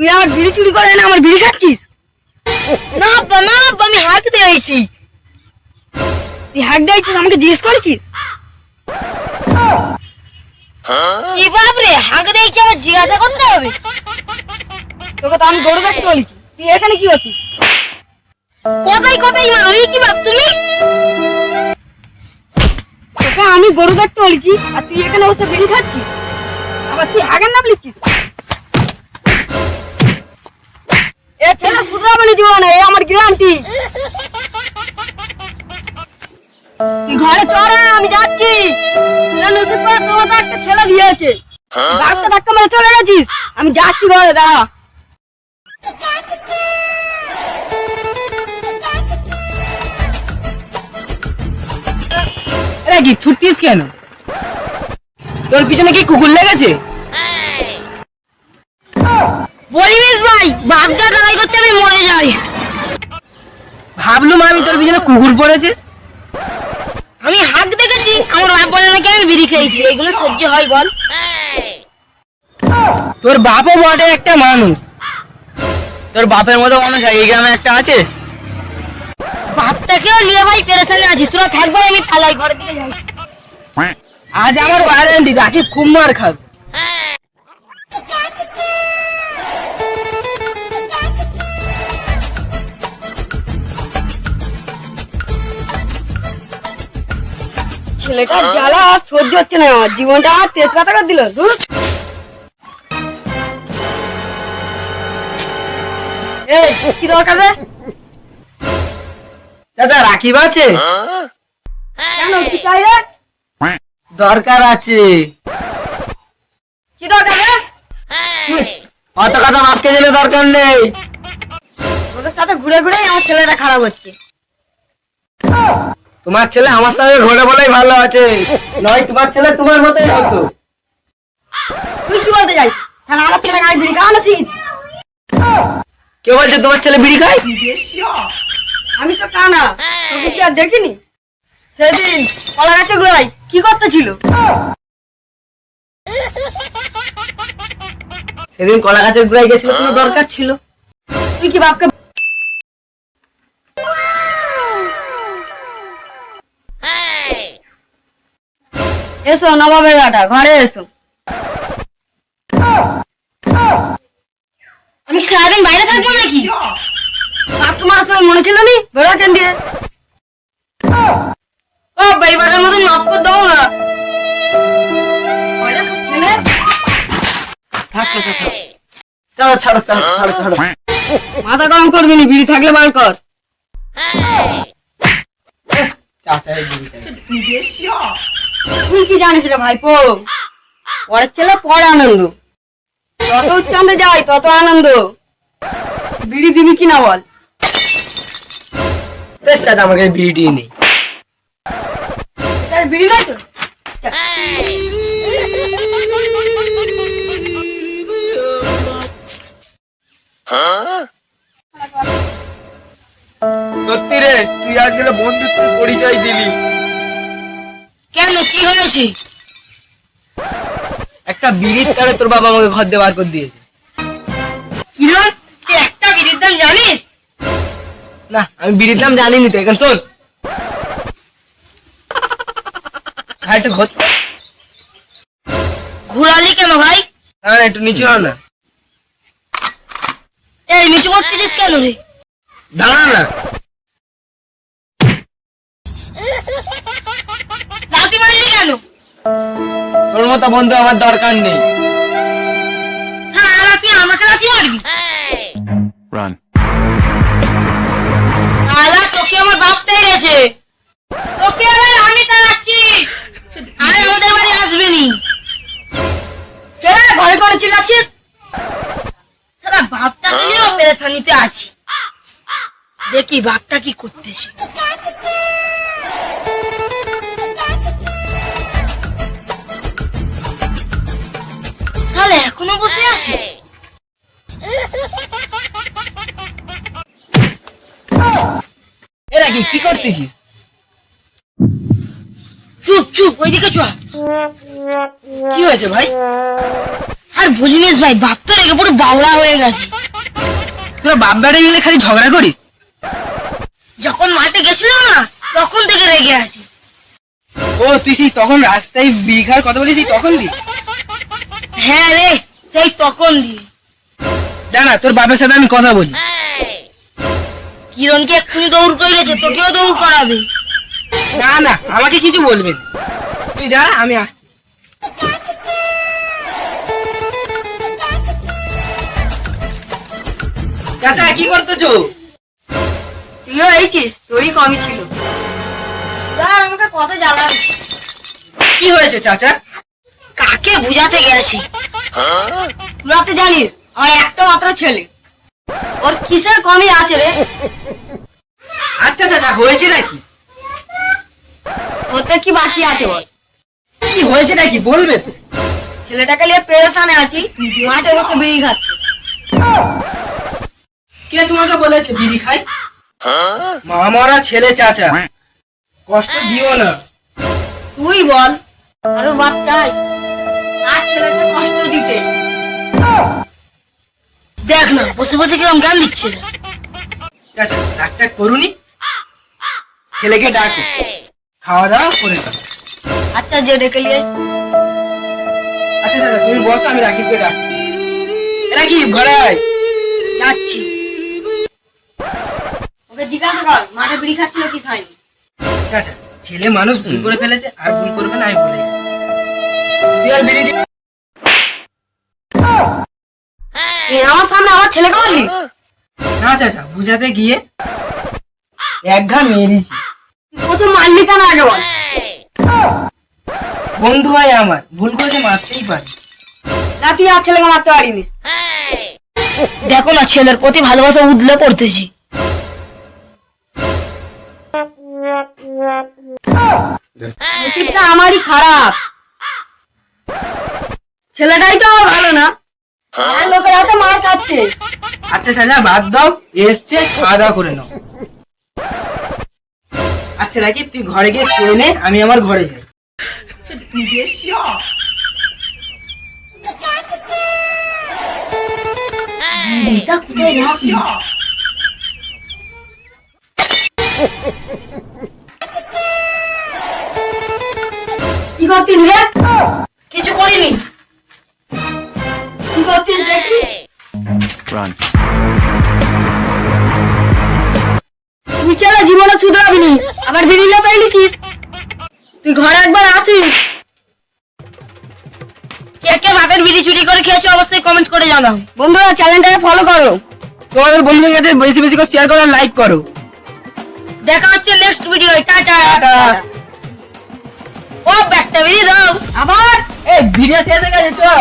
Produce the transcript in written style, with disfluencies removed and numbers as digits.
তুই আমার বিড়ি চুরি করে না আমার বিড়ি খাচ্ছিস? না আব্বা, না আব্বা, আমি হাঁক দিয়েছি। তুই হাঁক দিয়েছিস, আমাকে জিজ্ঞেস করেছিস? কি বাপরে, হাঁক দিয়েছি আবার জিজ্ঞাসা করতে হবে? তোকে তো আমি গরু দেখতে বলেছি, তুই এখানে কি হচ্ছিস? কোথায় কোথায় মারো, এই কি বাপ তুমি? তোকে আমি গরু দেখতে বলেছি আর তুই এখানে বসে বিড়ি খাচ্ছিস, আবার তুই হাঁকের নাম লিখছিস? এ ছেলে শুধরাবে না জীবনে, এ আমার গ্যারান্টি। তুই ঘরে চল, আমি যাচ্ছি। নতুন করে তোমার তো একটা ছেলে দিয়েছে, ধাক্কা ধাক্কা মেরে চলে গেছিস। আমি যাচ্ছি ঘরে, দাঁড়া। কি ছুটতিস কেন? তোর পিছনে কি কুকুর লেগেছে? বলিস ভাই, বাপটা লড়াই করছে, আমি মরে যাই। ভাবলুম আমি তোর পিছনে কুকুর পড়েছে। আমি হাঁক দেখেছি, আমার বাপ বলে নাকি আমি বিড়ি খেয়েছি। এগুলো সহ্য হয় বল? তোর বাপও বটে একটা মানুষ, তোর বাপের মতো মানুষ এই গ্রামে একটা আছে? বাপটাকেও নিয়ে ভাই পেরেশানি আছিস, তোরা থাকবো, আমি পালাই ঘরের দিকে যাই। আজ আমার ওয়ারেন্টি, রাখি খুব মার খাবে। ছেলেটার জ্বালা আর সহ্য হচ্ছে না, আমার জীবনটা আমার তেজপাতা করে দিল। এই কি দরকার রে? চাচা রাখিব আছে? কেন, কি চাই রে? দরকার আছে। কি দরকার রে? অত কথা বাপকে দিলে দরকার নেই। তোদের সাথে ঘুরে ঘুরে আমার ছেলেটা খারাপ হচ্ছে। তোমার ছেলে আমার সঙ্গে ঘুরে বলেই ভালো আছে, নয় তোমার ছেলে তোমার মতোই হতো। তুই কি বলতে যাই? তাহলে আমার ছেলে গায়ে বিড়ি খাওয়ানো ঠিক? কে বলছে তোমার ছেলে বিড়ি খায়? আমি তো কানা, তোকে কি আর দেখিনি? সেদিন কলা গাছে গোড়ায় কি করতেছিল? সেদিন কলা গাছের গোড়ায় গেছিল, কোনো দরকার ছিল? তুই কি বাপকে এসো নবাবের ঘাটা, ঘরে এসো। আমি সারাদিন বাইরে থাকবো নাকি? বাপ তোমার সময় মনে ছিল নি? বেড়া কেন দিয়ে? ও বেইবারের মতন মাফ করে দাও না। চলো ছাড়ো ছাড়ো ছাড়ো ছাড়ো। মাথা গরম করবি নি, বিড়ি থাকলে বার কর। চাচা এই বিড়ি চাই। তুই কি জানিস রে ভাইপো? পরের ছেলে পর আনন্দ, যত উচ্চান্তে যায় তত আনন্দ। বিড়ি দিবি কিনা বল? বেশ চাচা আমাকে বিড়িটি নেই। বিড়ি নাই তো? সত্যি রে, তুই আজকে বন্ধুত্বের পরিচয় দিলি। কেন, কি হয়েছে? একটা বিড়ির তারে তোর বাবা আমাকে ঘর দিয়ে বার করে দিয়েছে। কি রে, তুই একটা বিড়ির দাম জানিস? না, আমি বিড়ির দাম জানিনি তো। এখন শোন, একটু ঘুরালি কেন ভাই? হ্যাঁ একটু নিচু হও না। এই নিচু করতেছিস কেন রে? দাঁড়া না। লাথি মারলি কেন? তোর মতো বন্ধু আমার দরকার নেই। হ্যাঁ, তুই আমাকে লাথি মারবি? Run. আলা, তোকে আমার বাপ তাই গেছে, তোকে আবার আমি তাড়াচ্ছি। আর আমাদের বাড়ি আসবি নি। কেন ঘরে করে চিল্লাচ্ছিস? সারা বাপটাকে নিয়েও পেরেশানিতে আসি। দেখি বাপটা কি করতেছে। তাহলে এখনো বসে আছে। এরা কি করতেছিস? চুপ চুপ, ওইদিকে চ। কি হয়েছে ভাই? আর বলিনিস ভাই, বাপ তো রেগে পুরো বাউলা হয়ে গেছে। তোর বাপ বেটা মিলে খালি ঝগড়া করিস? যখন মাঠে গেছিলাম না তখন থেকে রেগে আছি। ও তুই সেই তখন রাস্তায় বিড়ি খাওয়ার কথা বলিস, সেই তখন দি? হ্যাঁ রে, সেই তখন দিয়ে। জানা তোর বাপের সাথে আমি কথা বলি। কিরণকে এক্ষুনি দৌড় করে গেছে, তোকেও দৌড় করাবে। না না, আমাকে কিছু বলবে না। তুই দাঁড়া, আমি আসছি। চাচা কি করতেছো? তুইও এইছিস, তোরই কমই ছিল। আর আমাকে কত জ্বালাবি। কি হয়েছে চাচা? কাকে বুঝাতে গেছি? তোরা তো জানিস আমার একটা মাত্র ছেলে, ওর কিসের কমই আছে রে? আচ্ছা চাচা, হয়েছে নাকি? ওতে কি বাকি আছে বল? কি হয়েছে নাকি বলবে তো? ছেলেটাকে নিয়ে পেরেশানে আছি, মাঠে বসে বিড়ি খাচ্ছে। কে তোমাকে বলেছে বিড়ি খাই? মা মরা ছেলে চাচা, কষ্ট দিও না। তুই বল, আরো বাচ্চাই আর ছেলেকে কষ্ট দিতে। দেখ না বসে বসে কিরম গান দিচ্ছে। চাচা একটা করুনি, ছেলেকে ডাকো, খাওয়া দাওয়া করে দাও। আচ্ছা যে ডেকে নিয়ে আচ্ছা চাচা তুমি বসো, আমি রাকিবকে ডাক। রাকিব ঘরে আয়। যাচ্ছি। ওকে জিজ্ঞাসা কর মাঠে বিড়ি খাচ্ছিল কি খায়নি। চাচা ছেলে মানুষ ভুল করে ফেলেছে, আর ভুল করবে না আমি বলে যাচ্ছি। তুই আর বিড়ি আমার সামনে আমার ছেলেকে মারলি? না চাচা, বুঝাতে গিয়ে এক ঘা মেরেছি। প্রথম মারলি কেন আগে বল? বন্ধু ভাই আমার, ভুল করেছে মারতেই পারি। না তুই আর ছেলেকে মারতে পারিনি। দেখো না ছেলের প্রতি ভালোবাসা উদলে পড়তেছি। নসিবটা আমারই খারাপ, ছেলেটাই তো আমার ভালো না, আর লোকেরা তো মার খাচ্ছে। আচ্ছা চাচা বাদ দাও, এসছে খাওয়া দাওয়া করে নাও। আচ্ছা রাকিব তুই ঘরে গিয়ে খেয়ে নে, আমি আমার ঘরে যাই। বিড়িটা কোথায় রাখলি? কি করতিস রে? কিছু করিনি। কি করতিস দেখি? Run. তুই ছেলে জীবনে শুধরাবি নি, আবার বিড়িটা পেয়ে লিখিস। তুই ঘরে একবার আসিস। কে কে বাপের বিড়ি চুরি করে খেয়েছো অবশ্যই কমেন্ট করে জানাও। বন্ধুরা চ্যানেলটাকে ফলো করো, তোমাদের বন্ধুদের কাছে বেশি বেশি করে শেয়ার করো, লাইক করো। দেখা হচ্ছে নেক্সট ভিডিও। টাটা। ও ব্যাগটা বিড়ি দাও। আবার এই ভিডিও শেষ হয়ে গেছে, চল।